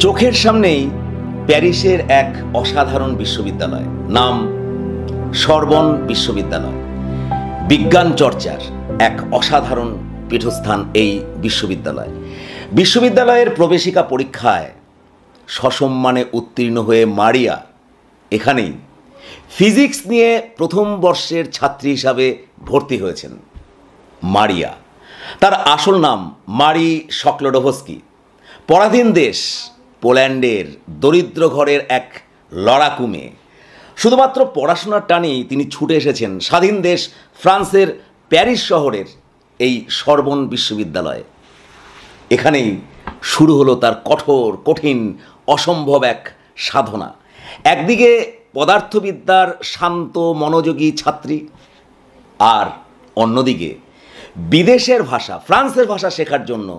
চোখের সামনেই প্যারিসের এক অসাধারণ বিশ্ববিদ্যালয়, নাম সরবন বিশ্ববিদ্যালয়। বিজ্ঞান চর্চার এক অসাধারণ পীঠস্থান এই বিশ্ববিদ্যালয়ের প্রবেশিকা পরীক্ষায় সসম্মানে উত্তীর্ণ হয়ে মারিয়া এখানেই ফিজিক্স নিয়ে প্রথম বর্ষের ছাত্রী হিসাবে ভর্তি হয়েছেন। মারিয়া, তার আসল নাম মারি স্কলডোভস্কি। পরাধীন দেশ পোল্যান্ডের দরিদ্র ঘরের এক লড়াকু মেয়ে। শুধুমাত্র পড়াশোনার টানেই তিনি ছুটে এসেছেন স্বাধীন দেশ ফ্রান্সের প্যারিস শহরের এই সরবন বিশ্ববিদ্যালয়ে। এখানেই শুরু হলো তার কঠিন অসম্ভব এক সাধনা। একদিকে পদার্থবিদ্যার শান্ত মনোযোগী ছাত্রী, আর অন্যদিকে বিদেশের ভাষা ফ্রান্সের ভাষা শেখার জন্য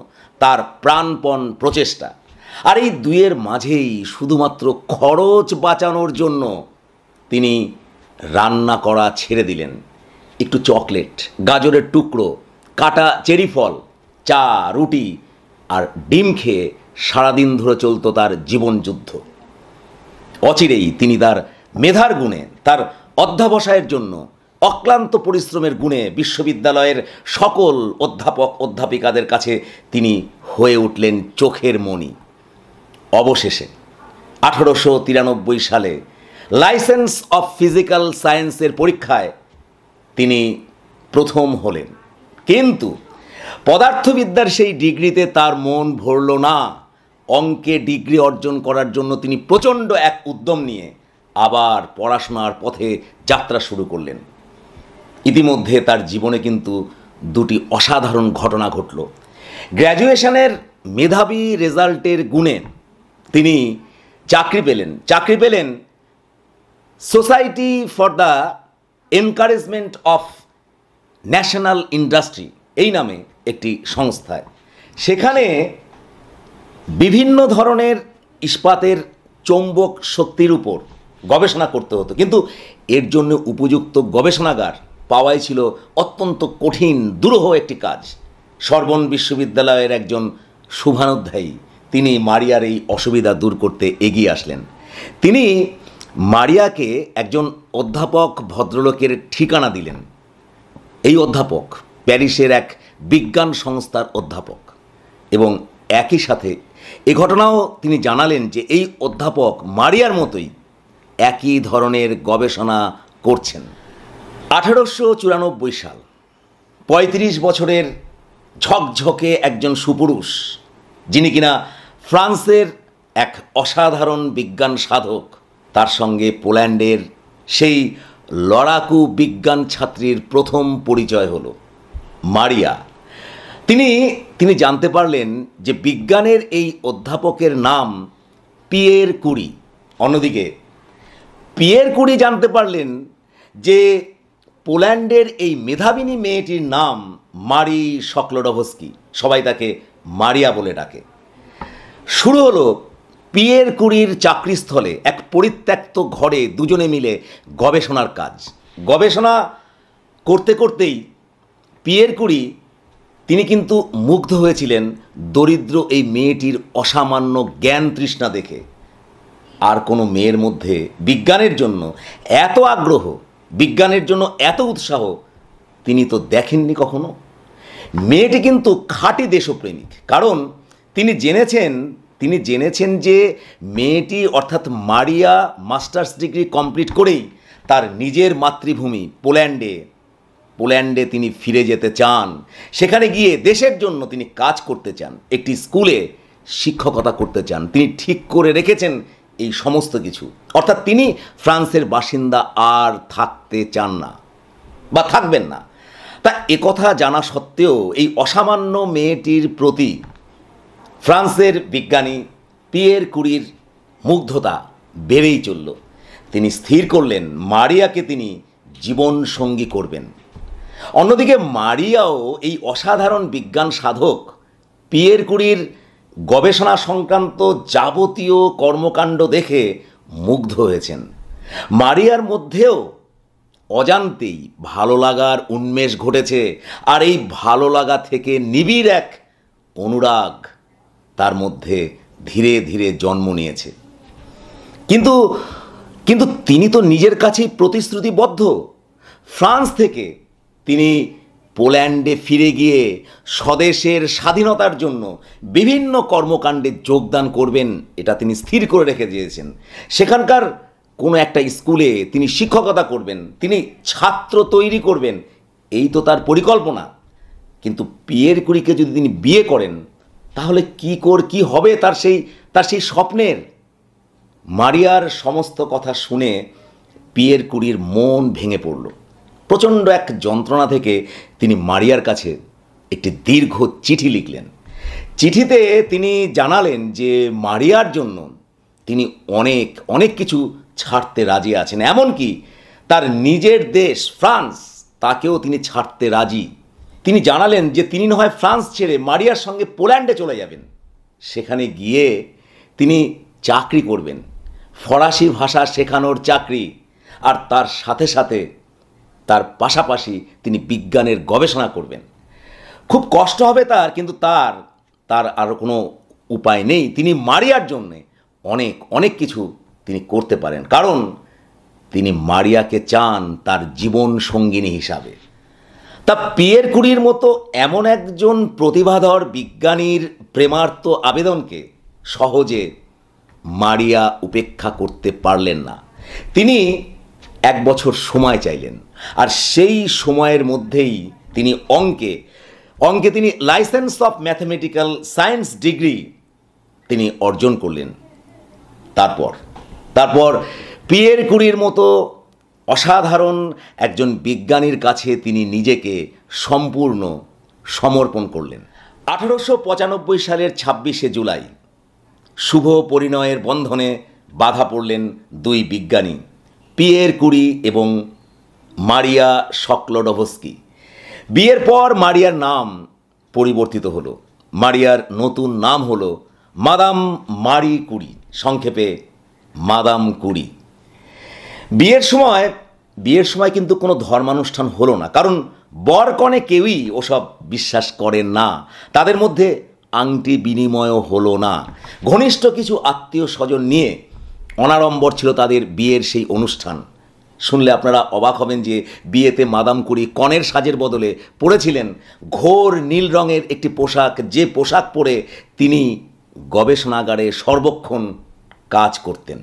তার প্রাণপণ প্রচেষ্টা। আর এই দুয়ের মাঝেই শুধুমাত্র খরচ বাঁচানোর জন্য তিনি রান্না করা ছেড়ে দিলেন। একটু চকলেট, গাজরের টুকরো, কাটা চেরি ফল, চা, রুটি আর ডিম খেয়ে সারাদিন ধরে চলত তার জীবনযুদ্ধ। অচিরেই তিনি তার মেধার গুণে, তার অধ্যাবসায়ের জন্য অক্লান্ত পরিশ্রমের গুণে বিশ্ববিদ্যালয়ের সকল অধ্যাপক অধ্যাপিকাদের কাছে তিনি হয়ে উঠলেন চোখের মণি। অবশেষে 1893 সালে লাইসেন্স অফ ফিজিক্যাল সায়েন্সের পরীক্ষায় তিনি প্রথম হলেন। কিন্তু পদার্থবিদ্যার সেই ডিগ্রিতে তার মন ভরল না। অঙ্কে ডিগ্রি অর্জন করার জন্য তিনি প্রচণ্ড এক উদ্যম নিয়ে আবার পড়াশোনার পথে যাত্রা শুরু করলেন। ইতিমধ্যে তার জীবনে কিন্তু দুটি অসাধারণ ঘটনা ঘটল। গ্র্যাজুয়েশনের মেধাবী রেজাল্টের গুণে তিনি চাকরি পেলেন society for the encouragement of national industry এই নামে একটি সংস্থায়। সেখানে বিভিন্ন ধরনের ইস্পাতের চৌম্বক শক্তির উপর গবেষণা করতে হতো, কিন্তু এর জন্য উপযুক্ত গবেষণাগার পাওয়াই ছিল অত্যন্ত কঠিন দুরূহ একটি কাজ। সরবন বিশ্ববিদ্যালয়ের একজন শুভানুধ্যায়ী তিনি মারিয়ার এই অসুবিধা দূর করতে এগিয়ে আসলেন। তিনি মারিয়াকে একজন অধ্যাপক ভদ্রলোকের ঠিকানা দিলেন। এই অধ্যাপক প্যারিসের এক বিজ্ঞান সংস্থার অধ্যাপক, এবং একই সাথে এ ঘটনাও তিনি জানালেন যে এই অধ্যাপক মারিয়ার মতোই একই ধরনের গবেষণা করছেন। 1894 সাল, 35 বছরের ঝকঝকে একজন সুপুরুষ, যিনি কিনা ফ্রান্সের এক অসাধারণ বিজ্ঞান সাধক, তার সঙ্গে পোল্যান্ডের সেই লড়াকু বিজ্ঞান ছাত্রীর প্রথম পরিচয় হলো। মারিয়া, তিনি জানতে পারলেন যে বিজ্ঞানের এই অধ্যাপকের নাম পিয়ের কুরি। অন্যদিকে পিয়ের কুরি জানতে পারলেন যে পোল্যান্ডের এই মেধাবিনী মেয়েটির নাম মারি স্কলডোভস্কি। সবাই তাকে মারিয়া বলে ডাকে। শুরু হলো পিয়ের কুরির চাকরিস্থলে এক পরিত্যক্ত ঘরে দুজনে মিলে গবেষণার কাজ। গবেষণা করতে করতেই পিয়ের কুরি তিনি কিন্তু মুগ্ধ হয়েছিলেন দরিদ্র এই মেয়েটির অসামান্য জ্ঞান তৃষ্ণা দেখে। আর কোনো মেয়ের মধ্যে বিজ্ঞানের জন্য এত আগ্রহ, বিজ্ঞানের জন্য এত উৎসাহ তিনি তো দেখেননি কখনো। মেয়েটি কিন্তু খাঁটি দেশপ্রেমিক, কারণ তিনি জেনেছেন যে মেয়েটি অর্থাৎ মারিয়া মাস্টার্স ডিগ্রি কমপ্লিট করেই তার নিজের মাতৃভূমি পোল্যান্ডে তিনি ফিরে যেতে চান। সেখানে গিয়ে দেশের জন্য তিনি কাজ করতে চান, একটি স্কুলে শিক্ষকতা করতে চান। তিনি ঠিক করে রেখেছেন এই সমস্ত কিছু, অর্থাৎ তিনি ফ্রান্সের বাসিন্দা আর থাকতে চান না বা থাকবেন না। তা একথা জানা সত্ত্বেও এই অসামান্য মেয়েটির প্রতি ফ্রান্সের বিজ্ঞানী পিয়ের কুরির মুগ্ধতা বেড়েই চলল। তিনি স্থির করলেন মারিয়াকে তিনি জীবন সঙ্গী করবেন। অন্যদিকে মারিয়াও এই অসাধারণ বিজ্ঞান সাধক পিয়ের কুরির গবেষণা সংক্রান্ত যাবতীয় কর্মকাণ্ড দেখে মুগ্ধ হয়েছেন। মারিয়ার মধ্যেও অজান্তেই ভালো লাগার উন্মেষ ঘটেছে, আর এই ভালো লাগা থেকে নিবিড় এক অনুরাগ তার মধ্যে ধীরে ধীরে জন্ম নিয়েছে। কিন্তু কিন্তু তিনি তো নিজের কাছেই প্রতিশ্রুতিবদ্ধ। ফ্রান্স থেকে তিনি পোল্যান্ডে ফিরে গিয়ে স্বদেশের স্বাধীনতার জন্য বিভিন্ন কর্মকাণ্ডে যোগদান করবেন, এটা তিনি স্থির করে রেখে দিয়েছেন। সেখানকার কোনো একটা স্কুলে তিনি শিক্ষকতা করবেন, তিনি ছাত্র তৈরি করবেন, এই তো তার পরিকল্পনা। কিন্তু পিয়ের কুরিকে যদি তিনি বিয়ে করেন তাহলে কি হবে তার সেই স্বপ্নের। মারিয়ার সমস্ত কথা শুনে পিয়ের কুরির মন ভেঙে পড়ল। প্রচণ্ড এক যন্ত্রণা থেকে তিনি মারিয়ার কাছে একটি দীর্ঘ চিঠি লিখলেন। চিঠিতে তিনি জানালেন যে মারিয়ার জন্য তিনি অনেক অনেক কিছু ছাড়তে রাজি আছেন, এমনকি তার নিজের দেশ ফ্রান্স তাকেও তিনি ছাড়তে রাজি। তিনি জানালেন যে তিনি না হয় ফ্রান্স ছেড়ে মারিয়ার সঙ্গে পোল্যান্ডে চলে যাবেন, সেখানে গিয়ে তিনি চাকরি করবেন, ফরাসি ভাষা শেখানোর চাকরি, আর তার সাথে সাথে তার পাশাপাশি তিনি বিজ্ঞানের গবেষণা করবেন। খুব কষ্ট হবে তার, কিন্তু তার আর কোনো উপায় নেই। তিনি মারিয়ার জন্যে অনেক অনেক কিছু তিনি করতে পারেন, কারণ তিনি মারিয়াকে চান তার জীবন সঙ্গিনী হিসাবে। তা পিয়ের কুরির মতো এমন একজন প্রতিভাধর বিজ্ঞানীর প্রেমার্ত আবেদনকে সহজে মারিয়া উপেক্ষা করতে পারলেন না। তিনি 1 বছর সময় চাইলেন, আর সেই সময়ের মধ্যেই তিনি অঙ্কে তিনি licence of mathematical science degree তিনি অর্জন করলেন। তারপর পিয়ের কুরির মতো অসাধারণ একজন বিজ্ঞানীর কাছে তিনি নিজেকে সম্পূর্ণ সমর্পণ করলেন। 1895 সালের 26শে জুলাই শুভ পরিণয়ের বন্ধনে বাধা পড়লেন দুই বিজ্ঞানী, পিয়ের কুরি এবং মারিয়া স্কলোডভস্কি। বিয়ের পর মারিয়ার নাম পরিবর্তিত হলো। মারিয়ার নতুন নাম হলো মাদাম মারি কুরি, সংক্ষেপে মাদাম কুরি। বিয়ের সময় কিন্তু কোনো ধর্মানুষ্ঠান হলো না, কারণ বর কনে কেউই ওসব বিশ্বাস করেন না। তাদের মধ্যে আংটি বিনিময়ও হলো না। ঘনিষ্ঠ কিছু আত্মীয় স্বজন নিয়ে অনাড়ম্বর ছিল তাদের বিয়ের সেই অনুষ্ঠান। শুনলে আপনারা অবাক হবেন যে বিয়েতে মাদাম কুরি কনের সাজের বদলে পরেছিলেন ঘোর নীল রঙের একটি পোশাক, যে পোশাক পরে তিনি গবেষণাগারে সর্বক্ষণ কাজ করতেন।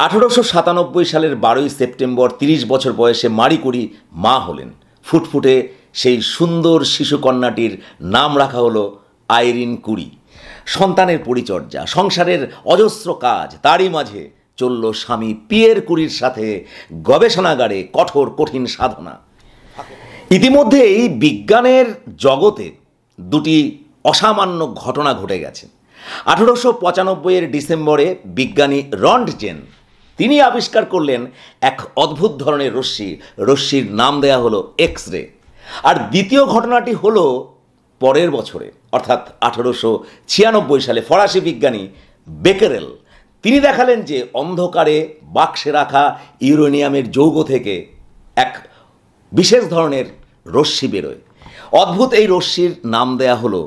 1897 সালের 12ই সেপ্টেম্বর 30 বছর বয়সে মারি কুরি মা হলেন। ফুটফুটে সেই সুন্দর শিশুকন্যাটির নাম রাখা হলো আইরিন কুরি। সন্তানের পরিচর্যা, সংসারের অজস্র কাজ, তারই মাঝে চলল স্বামী পিয়ের কুরির সাথে গবেষণাগারে কঠিন সাধনা। ইতিমধ্যেই বিজ্ঞানের জগতে দুটি অসামান্য ঘটনা ঘটে গেছে। 1895 ডিসেম্বরে বিজ্ঞানী রন্টজেন তিনি আবিষ্কার করলেন এক অদ্ভুত ধরনের রশ্মির নাম দেয়া হলো এক্স রে। আর দ্বিতীয় ঘটনাটি হলো পরের বছরে, অর্থাৎ 1896 সালে ফরাসি বিজ্ঞানী বেকেরেল তিনি দেখালেন যে অন্ধকারে বাক্সে রাখা ইউরেনিয়ামের যৌগ থেকে এক বিশেষ ধরনের রশ্মি বেরোয়। অদ্ভুত এই রশ্মির নাম দেয়া হলো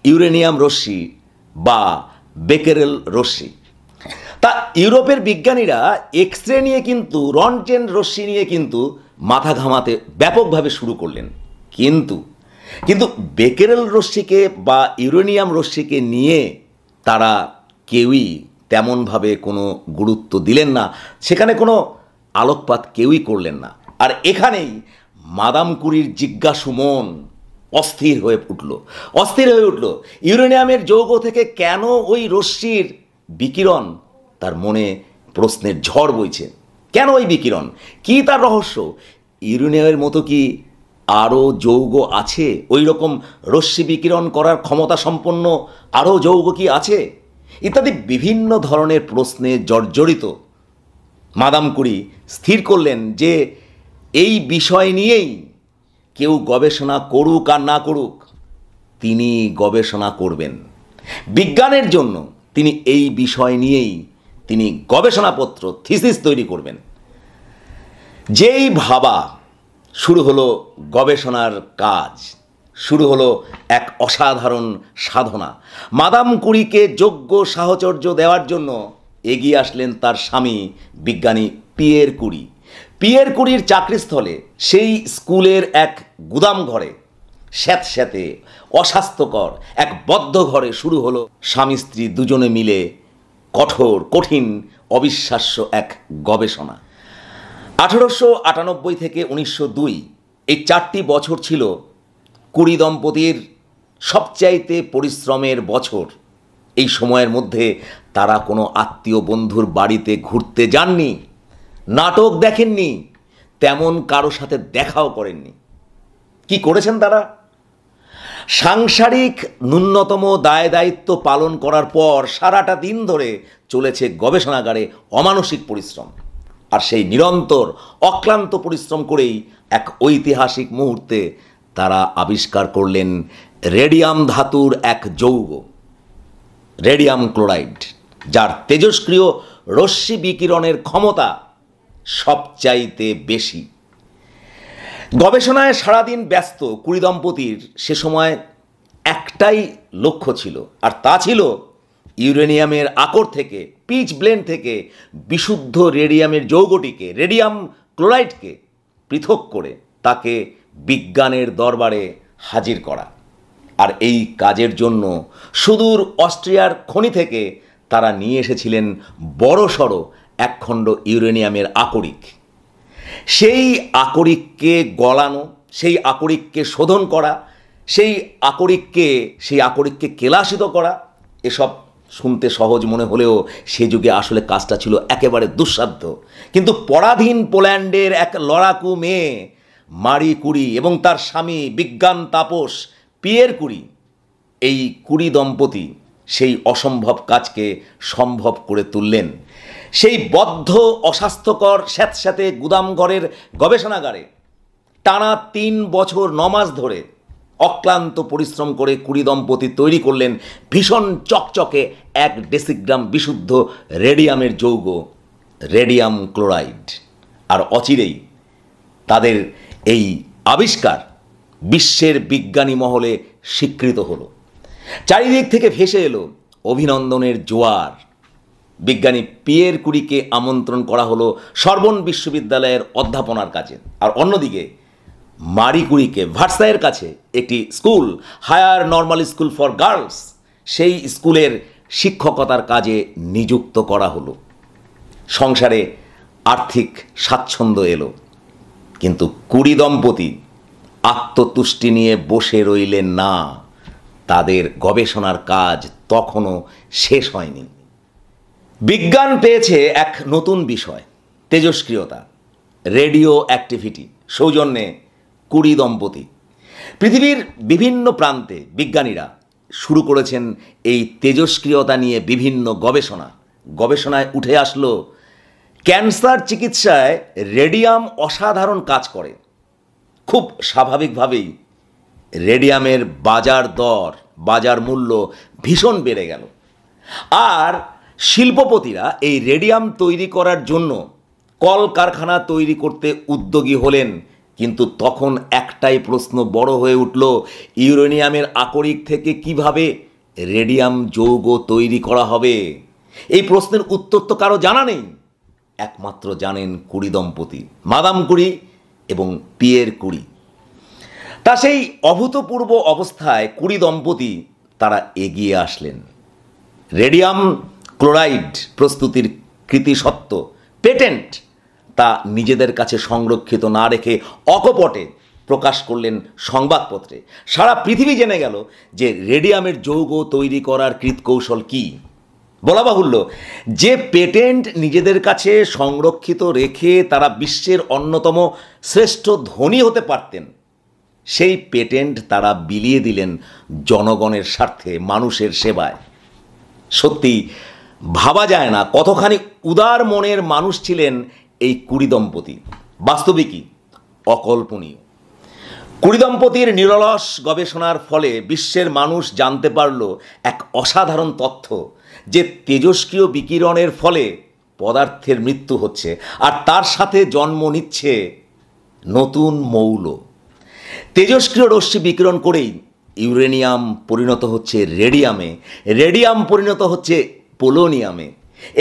ইউরেনিয়াম রশ্মি বা বেকেরেল রশ্মি। তা ইউরোপের বিজ্ঞানীরা এক্স রে নিয়ে কিন্তু রন্টজেন রশ্মি নিয়ে কিন্তু মাথা ঘামাতে ব্যাপকভাবে শুরু করলেন, কিন্তু বেকেরেল রশ্মিকে বা ইউরেনিয়াম রশ্মিকে নিয়ে তারা কেউই তেমনভাবে কোনো গুরুত্ব দিলেন না, সেখানে কোনো আলোকপাত কেউই করলেন না। আর এখানেই মাদাম কুরির জিজ্ঞাসু মন অস্থির হয়ে উঠল। ইউরেনিয়ামের যৌগ থেকে কেন ওই রশ্মির বিকিরণ? তার মনে প্রশ্নের ঝড় বইছে। কেন ওই বিকিরণ? কি তার রহস্য? ইউরেনিয়ামের মতো কি আরও যৌগ আছে? ওই রকম রশ্মি বিকিরণ করার ক্ষমতা সম্পন্ন আরও যৌগ কি আছে? ইত্যাদি বিভিন্ন ধরনের প্রশ্নে জর্জরিত মাদাম কুরি স্থির করলেন যে এই বিষয় নিয়েই কেউ গবেষণা করুক আর না করুক, তিনি গবেষণা করবেন। বিজ্ঞানের জন্য তিনি এই বিষয় নিয়েই তিনি গবেষণাপত্র থিসিস তৈরি করবেন। যেই ভাবা শুরু হলো গবেষণার কাজ, শুরু হলো এক অসাধারণ সাধনা। মাদাম কুরিকে যোগ্য সাহচর্য দেওয়ার জন্য এগিয়ে আসলেন তার স্বামী বিজ্ঞানী পিয়ের কুরি। পিয়ের কুরির চাকরিস্থলে সেই স্কুলের এক গুদাম ঘরে, স্যাঁতস্যাঁতে অস্বাস্থ্যকর এক বদ্ধ ঘরে শুরু হলো স্বামী স্ত্রী দুজনে মিলে কঠোর, কঠিন, অবিশ্বাস্য এক গবেষণা। 1898 থেকে 1902 এই 4টি বছর ছিল কুরি দম্পতির সবচাইতে পরিশ্রমের বছর। এই সময়ের মধ্যে তারা কোনো আত্মীয় বন্ধুর বাড়িতে ঘুরতে যাননি, নাটক দেখেননি, তেমন কারো সাথে দেখাও করেননি। কি করেছেন তারা? সাংসারিক ন্যূনতম দায় দায়িত্ব পালন করার পর সারাটা দিন ধরে চলেছে গবেষণাগারে অমানসিক পরিশ্রম। আর সেই নিরন্তর অক্লান্ত পরিশ্রম করেই এক ঐতিহাসিক মুহূর্তে তারা আবিষ্কার করলেন রেডিয়াম ধাতুর এক যৌগ, রেডিয়াম ক্লোরাইড, যার তেজস্ক্রিয় রশ্মি বিকিরণের ক্ষমতা সবচাইতে বেশি। গবেষণায় সারাদিন ব্যস্ত কুরি দম্পতির সে সময় একটাই লক্ষ্য ছিল, আর তা ছিল ইউরেনিয়ামের আকর থেকে, পিচ ব্লেন্ড থেকে বিশুদ্ধ রেডিয়ামের যৌগটিকে, রেডিয়াম ক্লোরাইডকে পৃথক করে তাকে বিজ্ঞানের দরবারে হাজির করা। আর এই কাজের জন্য সুদূর অস্ট্রিয়ার খনি থেকে তারা নিয়ে এসেছিলেন বড়সড় একখণ্ড ইউরেনিয়ামের আকরিক। সেই আকরিককে গলানো, সেই আকরিককে শোধন করা, সেই আকরিককে কেলাসিত করা, এসব শুনতে সহজ মনে হলেও সে যুগে আসলে কাজটা ছিল একেবারে দুঃসাধ্য। কিন্তু পরাধীন পোল্যান্ডের এক লড়াকু মেয়ে মারি কুরি এবং তার স্বামী বিজ্ঞান তাপস পিয়ের কুরি, এই কুরি দম্পতি সেই অসম্ভব কাজকে সম্ভব করে তুললেন। সেই বদ্ধ, অস্বাস্থ্যকর, স্যাঁতস্যাঁতে গুদামঘরের গবেষণাগারে টানা 3 বছর 9 মাস ধরে অক্লান্ত পরিশ্রম করে কুরি দম্পতি তৈরি করলেন ভীষণ চকচকে 1 ডেসিগ্রাম বিশুদ্ধ রেডিয়ামের যৌগ, রেডিয়াম ক্লোরাইড। আর অচিরেই তাদের এই আবিষ্কার বিশ্বের বিজ্ঞানী মহলে স্বীকৃত হলো। চারিদিক থেকে ভেসে এলো অভিনন্দনের জোয়ার। বিজ্ঞানী পিয়ের কুরিকে আমন্ত্রণ করা হলো সরবোন বিশ্ববিদ্যালয়ের অধ্যাপনার কাজে, আর অন্যদিকে মারি কুরিকে ভার্সাইয়ের কাছে একটি school, higher normal school for girls, সেই স্কুলের শিক্ষকতার কাজে নিযুক্ত করা হলো। সংসারে আর্থিক স্বাচ্ছন্দ্য এলো, কিন্তু কুরি দম্পতি আত্মতুষ্টি নিয়ে বসে রইলেন না। তাদের গবেষণার কাজ তখনও শেষ হয়নি। বিজ্ঞান পেয়েছে এক নতুন বিষয়, তেজস্ক্রিয়তা, রেডিও অ্যাক্টিভিটি। সৌজন্যে কুরি দম্পতি পৃথিবীর বিভিন্ন প্রান্তে বিজ্ঞানীরা শুরু করেছেন এই তেজস্ক্রিয়তা নিয়ে বিভিন্ন গবেষণায় উঠে আসলো ক্যান্সার চিকিৎসায় রেডিয়াম অসাধারণ কাজ করে। খুব স্বাভাবিকভাবেই রেডিয়ামের বাজার মূল্য ভীষণ বেড়ে গেল। আর শিল্পপতিরা এই রেডিয়াম তৈরি করার জন্য কলকারখানা তৈরি করতে উদ্যোগী হলেন। কিন্তু তখন একটাই প্রশ্ন বড় হয়ে উঠল, ইউরেনিয়ামের আকরিক থেকে কিভাবে রেডিয়াম যৌগ তৈরি করা হবে? এই প্রশ্নের উত্তর তো কারো জানা নেই। একমাত্র জানেন কুরি দম্পতি, মাদাম কুরি এবং পিয়ের কুরি। তা সেই অভূতপূর্ব অবস্থায় কুরি দম্পতি তারা এগিয়ে আসলেন। রেডিয়াম ক্লোরাইড প্রস্তুতির কৃতিসত্ত্ব, পেটেন্ট, তা নিজেদের কাছে সংরক্ষিত না রেখে অকপটে প্রকাশ করলেন সংবাদপত্রে। সারা পৃথিবী জেনে গেল যে রেডিয়ামের যৌগ তৈরি করার কৃতকৌশল কী। বলা বাহুল্য, যে পেটেন্ট নিজেদের কাছে সংরক্ষিত রেখে তারা বিশ্বের অন্যতম শ্রেষ্ঠ ধনী হতে পারতেন, সেই পেটেন্ট তারা বিলিয়ে দিলেন জনগণের স্বার্থে, মানুষের সেবায়। সত্যি ভাবা যায় না কতখানি উদার মনের মানুষ ছিলেন এই কুরি দম্পতি। বাস্তবিকই অকল্পনীয়। কুরি দম্পতির নিরলস গবেষণার ফলে বিশ্বের মানুষ জানতে পারল এক অসাধারণ তথ্য, যে তেজস্ক্রিয় বিকিরণের ফলে পদার্থের মৃত্যু হচ্ছে, আর তার সাথে জন্ম নিচ্ছে নতুন মৌল। তেজস্ক্রিয় রশ্মি বিকিরণ করেই ইউরেনিয়াম পরিণত হচ্ছে রেডিয়ামে, রেডিয়াম পরিণত হচ্ছে পোলোনিয়ামে।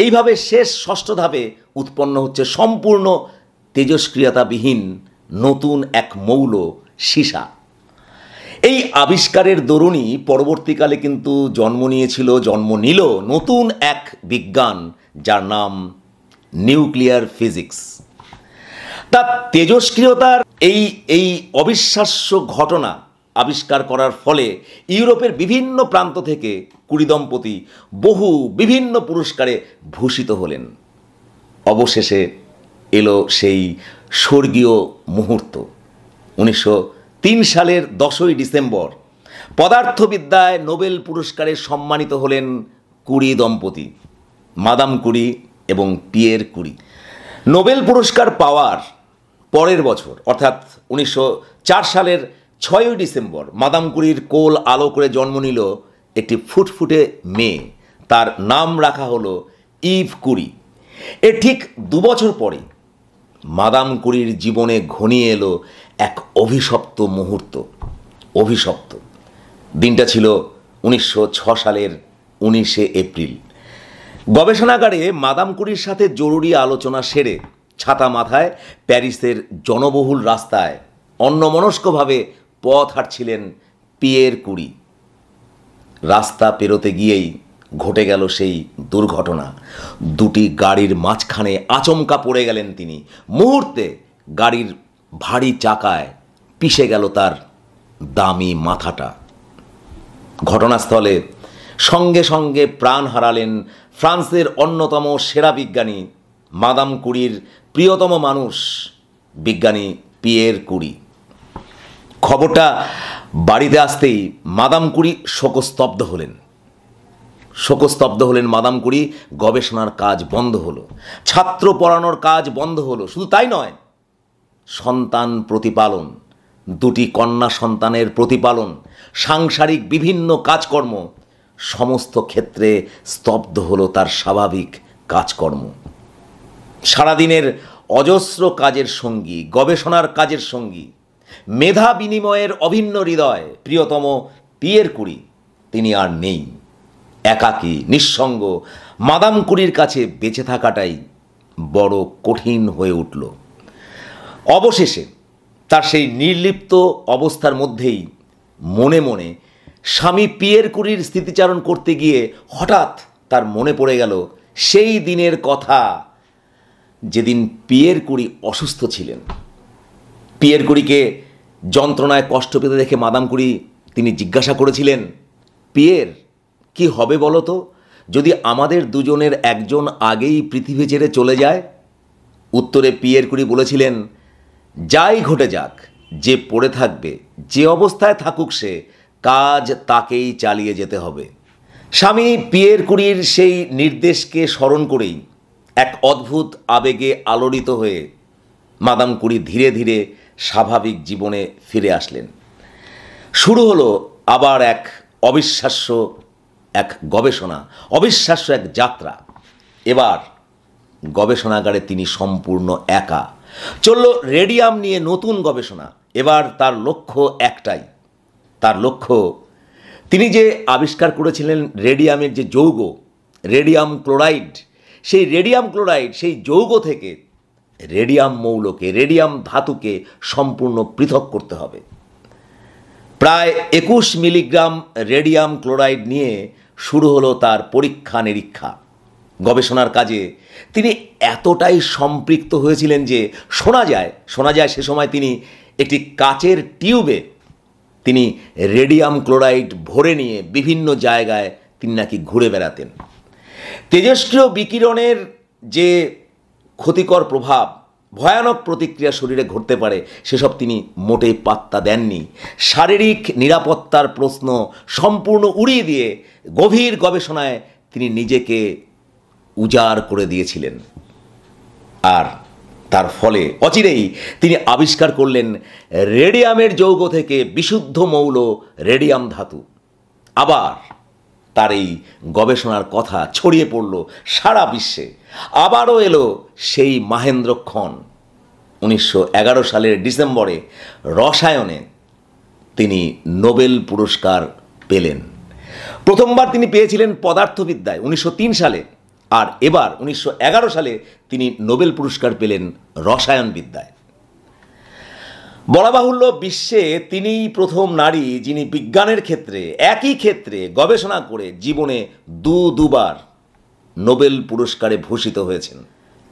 এইভাবে শেষ ষষ্ঠ ধাপে উৎপন্ন হচ্ছে সম্পূর্ণ তেজস্ক্রিয়তাবিহীন নতুন এক মৌল সীসা। এই আবিষ্কারের দরুনই পরবর্তীকালে কিন্তু জন্ম নিল নতুন এক বিজ্ঞান, যার নাম নিউক্লিয়ার ফিজিক্স। তা তেজস্ক্রিয়তার এই অবিশ্বাস্য ঘটনা আবিষ্কার করার ফলে ইউরোপের বিভিন্ন প্রান্ত থেকে কুরি দম্পতি বিভিন্ন পুরস্কারে ভূষিত হলেন। অবশেষে এলো সেই স্বর্গীয় মুহূর্ত। 1903 সালের 10ই ডিসেম্বর পদার্থবিদ্যায় নোবেল পুরস্কারে সম্মানিত হলেন কুরি দম্পতি, মাদাম কুরি এবং পিয়ের কুরি। নোবেল পুরস্কার পাওয়ার পরের বছর অর্থাৎ 1904 সালের 6ই ডিসেম্বর মাদাম কুরির কোল আলো করে জন্ম নিল একটি ফুটফুটে মেয়ে। তার নাম রাখা হলো ইভ কুরি। এর ঠিক 2 বছর পরে মাদাম কুরির জীবনে ঘনিয়ে এলো এক অভিশপ্ত মুহূর্ত। অভিশপ্ত দিনটা ছিল 1906 সালের 19শে এপ্রিল। গবেষণাগারে মাদাম কুরির সাথে জরুরি আলোচনা সেরে ছাতা মাথায় প্যারিসের জনবহুল রাস্তায় অন্যমনস্কভাবে পথ হাঁটছিলেন পিয়ের কুরি। রাস্তা পেরোতে গিয়েই ঘটে গেল সেই দুর্ঘটনা। দুটি গাড়ির মাঝখানে আচমকা পড়ে গেলেন তিনি। মুহূর্তে গাড়ির ভারী চাকায় পিষে গেল তার দামি মাথাটা। ঘটনাস্থলে সঙ্গে সঙ্গে প্রাণ হারালেন ফ্রান্সের অন্যতম সেরা বিজ্ঞানী, মাদাম কুরির প্রিয়তম মানুষ, বিজ্ঞানী পিয়ের কুরি। খবরটা বাড়িতে আসতেই মাদাম কুরি শোকস্তব্ধ হলেন মাদাম কুরি। গবেষণার কাজ বন্ধ হলো, ছাত্র পড়ানোর কাজ বন্ধ হলো। শুধু তাই নয়, সন্তান প্রতিপালন, দুটি কন্যা সন্তানের প্রতিপালন, সাংসারিক বিভিন্ন কাজকর্ম, সমস্ত ক্ষেত্রে স্তব্ধ হলো তার স্বাভাবিক কাজকর্ম। সারাদিনের অজস্র কাজের সঙ্গী, গবেষণার কাজের সঙ্গী, মেধা বিনিময়ের অভিন্ন হৃদয় প্রিয়তম পিয়ের কুরি, তিনি আর নেই। একাকী নিঃসঙ্গ মাদাম কুরির কাছে বেঁচে থাকাটাই বড় কঠিন হয়ে উঠল। অবশেষে তার সেই নির্লিপ্ত অবস্থার মধ্যেই মনে মনে স্বামী পিয়ের কুরির স্মৃতিচারণ করতে গিয়ে হঠাৎ তার মনে পড়ে গেল সেই দিনের কথা, যেদিন পিয়ের কুরি অসুস্থ ছিলেন। পিয়ের কুরিকে যন্ত্রণায় কষ্ট পেতে দেখে মাদাম কুরি তিনি জিজ্ঞাসা করেছিলেন, পিয়ের, কি হবে বলো তো যদি আমাদের দুজনের একজন আগেই পৃথিবী ছেড়ে চলে যায়? উত্তরে পিয়ের কুরি বলেছিলেন, যাই ঘটে যাক, যে পড়ে থাকবে, যে অবস্থায় থাকুক, সে কাজ তাকেই চালিয়ে যেতে হবে। স্বামী পিয়ের কুরির সেই নির্দেশকে স্মরণ করেই এক অদ্ভুত আবেগে আলোড়িত হয়ে মাদাম কুরি ধীরে ধীরে স্বাভাবিক জীবনে ফিরে আসলেন। শুরু হলো আবার এক অবিশ্বাস্য এক গবেষণা, অবিশ্বাস্য এক যাত্রা। এবার গবেষণাগারে তিনি সম্পূর্ণ একা। চলল রেডিয়াম নিয়ে নতুন গবেষণা। এবার তার লক্ষ্য একটাই, তার লক্ষ্য তিনি যে আবিষ্কার করেছিলেন রেডিয়ামের যে যৌগ, রেডিয়াম ক্লোরাইড, সেই রেডিয়াম ক্লোরাইড, সেই যৌগ থেকে রেডিয়াম মৌলকে, রেডিয়াম ধাতুকে সম্পূর্ণ পৃথক করতে হবে। প্রায় 21 মিলিগ্রাম রেডিয়াম ক্লোরাইড নিয়ে শুরু হলো তার পরীক্ষা নিরীক্ষা। গবেষণার কাজে তিনি এতটাই সম্পৃক্ত হয়েছিলেন যে শোনা যায় সে সময় তিনি একটি কাচের টিউবে তিনি রেডিয়াম ক্লোরাইড ভরে নিয়ে বিভিন্ন জায়গায় তিনি নাকি ঘুরে বেড়াতেন। তেজস্ক্রিয় বিকিরণের যে ক্ষতিকর প্রভাব, ভয়ানক প্রতিক্রিয়া শরীরে ঘটতে পারে, সেসব তিনি মোটেই পাত্তা দেননি। শারীরিক নিরাপত্তার প্রশ্ন সম্পূর্ণ উড়িয়ে দিয়ে গভীর গবেষণায় তিনি নিজেকে উজাড় করে দিয়েছিলেন। আর তার ফলে অচিরেই তিনি আবিষ্কার করলেন রেডিয়ামের যৌগ থেকে বিশুদ্ধ মৌল রেডিয়াম ধাতু। আবার তার এই গবেষণার কথা ছড়িয়ে পড়ল সারা বিশ্বে। আবারও এলো সেই মাহেন্দ্রক্ষণ। 1911 সালের ডিসেম্বরে রসায়নে তিনি নোবেল পুরস্কার পেলেন। প্রথমবার তিনি পেয়েছিলেন পদার্থবিদ্যায় 1903 সালে, আর এবার 1911 সালে তিনি নোবেল পুরস্কার পেলেন রসায়নবিদ্যায়। বলা বাহুল্য, বিশ্বে তিনিই প্রথম নারী যিনি বিজ্ঞানের ক্ষেত্রে একই ক্ষেত্রে গবেষণা করে জীবনে দুবার নোবেল পুরস্কারে ভূষিত হয়েছেন।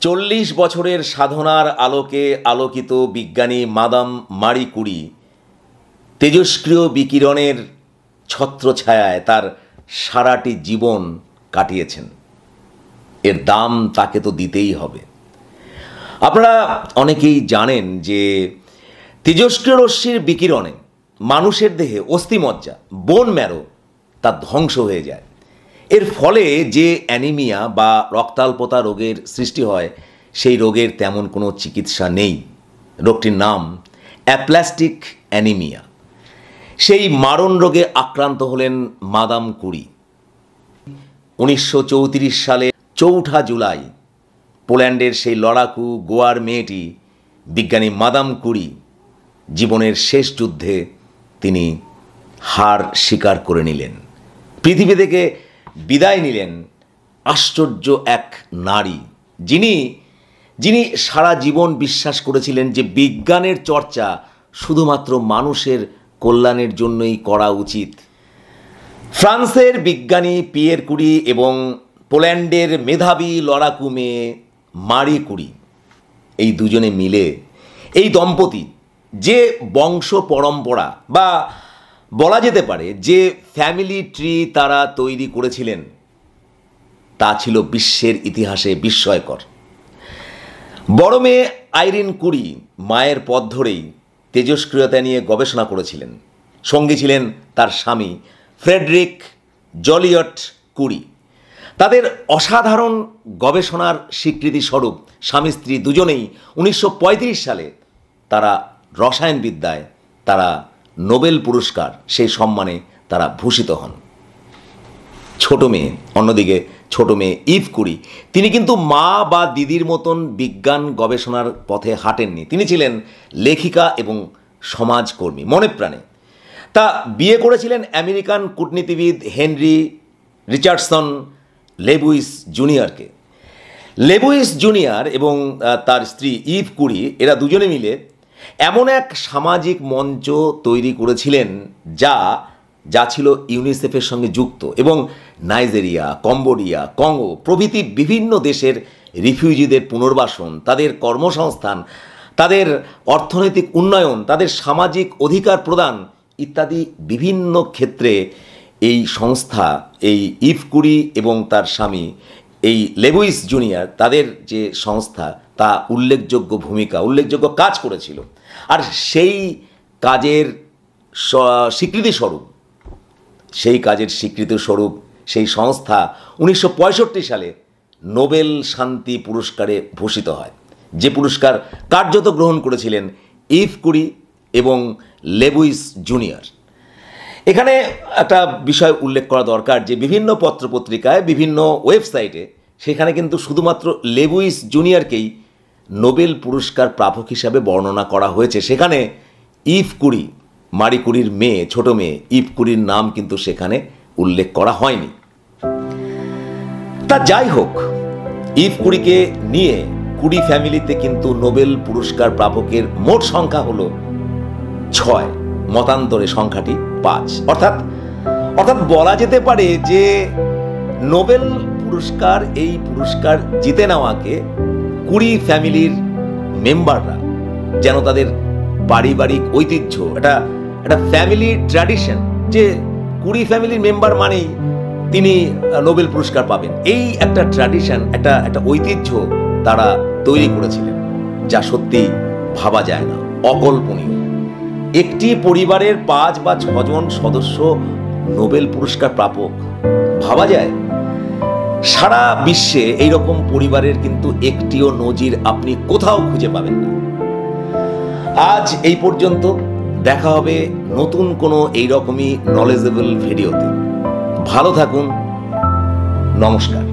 40 বছরের সাধনার আলোকে আলোকিত বিজ্ঞানী মাদাম মারি কুরি তেজস্ক্রিয় বিকিরণের ছত্রছায়ায় তার সারাটি জীবন কাটিয়েছেন। এর দাম তাকে তো দিতেই হবে। আপনারা অনেকেই জানেন যে তেজস্ক্রিয় রশ্মির বিকিরণে মানুষের দেহে অস্থিমজ্জা, বোন ম্যারো তা ধ্বংস হয়ে যায়। এর ফলে যে অ্যানিমিয়া বা রক্তাল্পতা রোগের সৃষ্টি হয়, সেই রোগের তেমন কোনো চিকিৎসা নেই। রোগটির নাম অ্যাপ্লাস্টিক অ্যানিমিয়া। সেই মারণ রোগে আক্রান্ত হলেন মাদাম কুরি। 1934 সালে 4 জুলাই পোল্যান্ডের সেই লড়াকু গোয়ার মেয়েটি বিজ্ঞানী মাদাম কুরি জীবনের শেষ যুদ্ধে তিনি হার স্বীকার করে নিলেন, পৃথিবী থেকে বিদায় নিলেন। আশ্চর্য এক নারী, যিনি সারা জীবন বিশ্বাস করেছিলেন যে বিজ্ঞানের চর্চা শুধুমাত্র মানুষের কল্যাণের জন্যই করা উচিত। ফ্রান্সের বিজ্ঞানী পিয়ের কুরি এবং পোল্যান্ডের মেধাবী লড়াকু মেয়ে মারি কুরি, এই দুজনে মিলে এই দম্পতি যে বংশ পরম্পরা বা বলা যেতে পারে যে ফ্যামিলি ট্রি তারা তৈরি করেছিলেন, তা ছিল বিশ্বের ইতিহাসে বিস্ময়কর। বড় মেয়ে আইরিন কুরি মায়ের পথ ধরেই তেজস্ক্রিয়তা নিয়ে গবেষণা করেছিলেন। সঙ্গী ছিলেন তার স্বামী ফ্রেডরিক জলিয়ট কুরি। তাদের অসাধারণ গবেষণার স্বীকৃতি স্বরূপ স্বামী স্ত্রী দুজনেই 1935 সালে তারা রসায়নবিদ্যায় তারা নোবেল পুরস্কার, সেই সম্মানে তারা ভূষিত হন। অন্যদিকে ছোট মেয়ে ইভ কুরি, তিনি কিন্তু মা বা দিদির মতন বিজ্ঞান গবেষণার পথে হাঁটেননি। তিনি ছিলেন লেখিকা এবং সমাজকর্মী মনে প্রাণে। তা বিয়ে করেছিলেন আমেরিকান কূটনীতিবিদ হেনরি রিচার্ডসন লেবুইস জুনিয়রকে। লেবুইস জুনিয়র এবং তার স্ত্রী ইভ কুরি, এরা দুজনে মিলে এমন এক সামাজিক মঞ্চ তৈরি করেছিলেন যা ছিল ইউনিসেফের সঙ্গে যুক্ত এবং নাইজেরিয়া, কম্বোডিয়া, কঙ্গো প্রভৃতি বিভিন্ন দেশের রিফিউজিদের পুনর্বাসন, তাদের কর্মসংস্থান, তাদের অর্থনৈতিক উন্নয়ন, তাদের সামাজিক অধিকার প্রদান ইত্যাদি বিভিন্ন ক্ষেত্রে এই সংস্থা, এই ইভ কুরি এবং তার স্বামী এই লেবুইস জুনিয়র, তাদের যে সংস্থা তা উল্লেখযোগ্য কাজ করেছিল। আর সেই কাজের স্বীকৃতিস্বরূপ সেই সংস্থা 1965 সালে নোবেল শান্তি পুরস্কারে ভূষিত হয়, যে পুরস্কার কার্যত গ্রহণ করেছিলেন ইভ কুরি এবং লেবুইস জুনিয়র। এখানে একটা বিষয় উল্লেখ করা দরকার যে বিভিন্ন পত্রপত্রিকায়, বিভিন্ন ওয়েবসাইটে সেখানে কিন্তু শুধুমাত্র লেবুইস জুনিয়রকেই নোবেল পুরস্কার প্রাপক হিসাবে বর্ণনা করা হয়েছে। সেখানে ইভ কুরি, মারি কুরির মেয়ে, ছোট মেয়ে ইভ কুরির নাম কিন্তু সেখানে উল্লেখ করা হয়নি। তা যাই হোক, ইভ কুরিকে নিয়ে কুরি ফ্যামিলিতে কিন্তু নোবেল পুরস্কার প্রাপকের মোট সংখ্যা হলো 6, মতান্তরে সংখ্যাটি 5। অর্থাৎ বলা যেতে পারে যে নোবেল পুরস্কার, এই পুরস্কার জিতে নেওয়াকে কুরি ফ্যামিলির মেম্বাররা যেন তাদের পারিবারিক ঐতিহ্য, একটা ফ্যামিলি ট্র্যাডিশন, যে কুরি ফ্যামিলির মেম্বার মানেই তিনি নোবেল পুরস্কার পাবেন, এই একটা ট্র্যাডিশন, একটা ঐতিহ্য তারা তৈরি করেছিলেন, যা সত্যি ভাবা যায় না, অকল্পনীয়। একটি পরিবারের 5 বা 6 জন সদস্য নোবেল পুরস্কার প্রাপক, ভাবা যায়? সারা বিশ্বে এইরকম পরিবারের কিন্তু একটিও নজির আপনি কোথাও খুঁজে পাবেন না। আজ এই পর্যন্ত, দেখা হবে নতুন কোনো এইরকমই নলেজেবল ভিডিওতে। ভালো থাকুন, নমস্কার।